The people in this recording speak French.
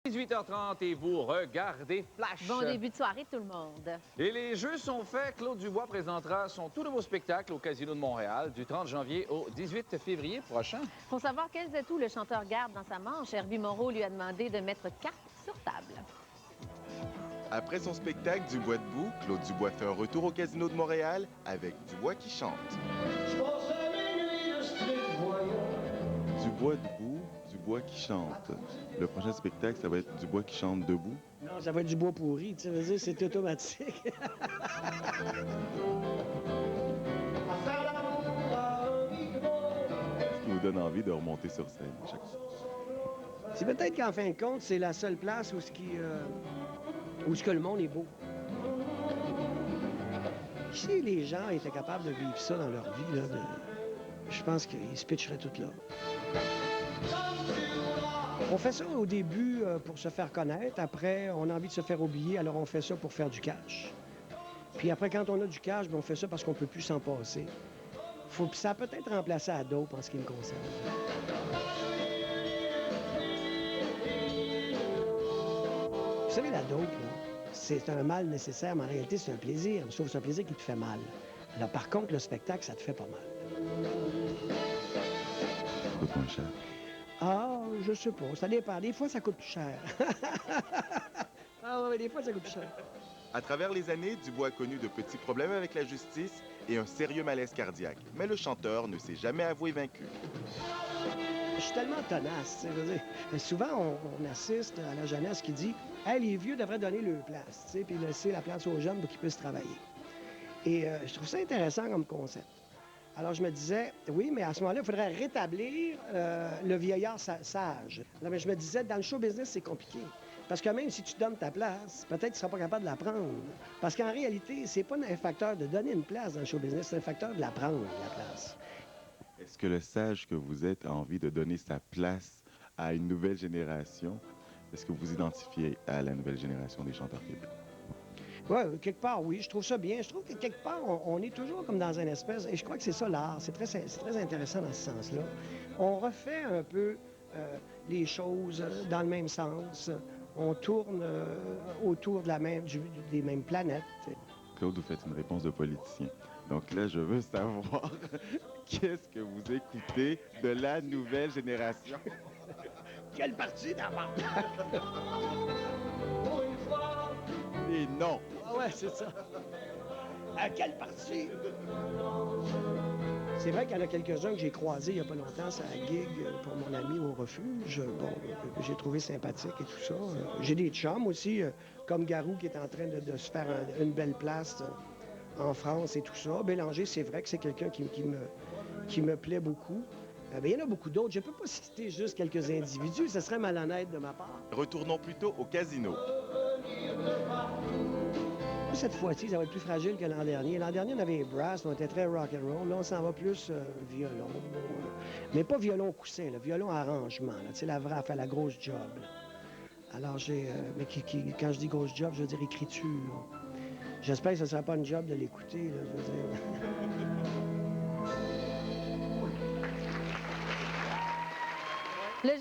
18h30 et vous regardez Flash. Bon début de soirée tout le monde. Et les jeux sont faits. Claude Dubois présentera son tout nouveau spectacle au Casino de Montréal du 30 janvier au 18 février prochain. Pour savoir quels atouts le chanteur garde dans sa manche, Herbie Moreau lui a demandé de mettre carte sur table. Après son spectacle Dubois debout, Claude Dubois fait un retour au Casino de Montréal avec Dubois qui chante. Dubois debout, Dubois qui chante. Le prochain spectacle, ça va être Dubois qui chante debout. Non, ça va être du bois pourri, tu sais, c'est automatique. Ce qui vous donne envie de remonter sur scène chaque fois. C'est peut-être qu'en fin de compte, c'est la seule place où ce que le monde est beau. Si les gens étaient capables de vivre ça dans leur vie, là, je pense qu'ils se pitcheraient tout là. On fait ça au début pour se faire connaître. Après, on a envie de se faire oublier, alors on fait ça pour faire du cash. Puis après, quand on a du cash, bien, on fait ça parce qu'on ne peut plus s'en passer. Ça peut être remplacé à dope en ce qui me concerne. Vous savez, la dope, là, c'est un mal nécessaire, mais en réalité, c'est un plaisir. Sauf que c'est un plaisir qui te fait mal. Alors, par contre, le spectacle, ça te fait pas mal. Ça coûte moins cher. Ah, je sais pas. Ça dépend. Des fois, ça coûte plus cher. Ah oui, des fois, ça coûte plus cher. À travers les années, Dubois a connu de petits problèmes avec la justice et un sérieux malaise cardiaque. Mais le chanteur ne s'est jamais avoué vaincu. Je suis tellement tenace, je veux dire. Souvent, on assiste à la jeunesse qui dit « Hey, les vieux devraient donner leur place, tu sais, puis laisser la place aux jeunes pour qu'ils puissent travailler. » Et je trouve ça intéressant comme concept. Alors, je me disais, oui, mais à ce moment-là, il faudrait rétablir le vieillard sage. Là, mais je me disais, dans le show business, c'est compliqué. Parce que même si tu donnes ta place, peut-être que tu ne seras pas capable de la prendre. Parce qu'en réalité, c'est pas un facteur de donner une place dans le show business, c'est un facteur de la prendre, la place. Est-ce que le sage que vous êtes a envie de donner sa place à une nouvelle génération? Est-ce que vous vous identifiez à la nouvelle génération des chanteurs québécois? Oui, quelque part, oui. Je trouve ça bien. Je trouve que quelque part, on est toujours comme dans une espèce... Et je crois que c'est ça, l'art. C'est très intéressant dans ce sens-là. On refait un peu les choses dans le même sens. On tourne autour de des mêmes planètes. Claude, vous faites une réponse de politicien. Donc là, je veux savoir qu'est-ce que vous écoutez de la nouvelle génération? Quel parti d'abord? Et non! Ah ouais, c'est ça. À quel parti? C'est vrai qu'il y en a quelques-uns que j'ai croisés il n'y a pas longtemps, c'est la gig pour mon ami au refuge. Bon, j'ai trouvé sympathique et tout ça. J'ai des chums aussi, comme Garou qui est en train de se faire une belle place en France et tout ça. Bélanger, c'est vrai que c'est quelqu'un qui me plaît beaucoup. Il y en a beaucoup d'autres. Je ne peux pas citer juste quelques individus, ce serait malhonnête de ma part. Retournons plutôt au casino. Cette fois-ci, ça va être plus fragile que l'an dernier. L'an dernier, on avait les brass, on était très rock'n'roll. Là, on s'en va plus violon. Mais pas violon coussin, là, violon arrangement. Tu sais, la vraie, elle fait la grosse job. Là. Alors, mais quand je dis grosse job, je veux dire écriture. J'espère que ce ne sera pas une job de l'écouter, là, je veux dire. Le jeune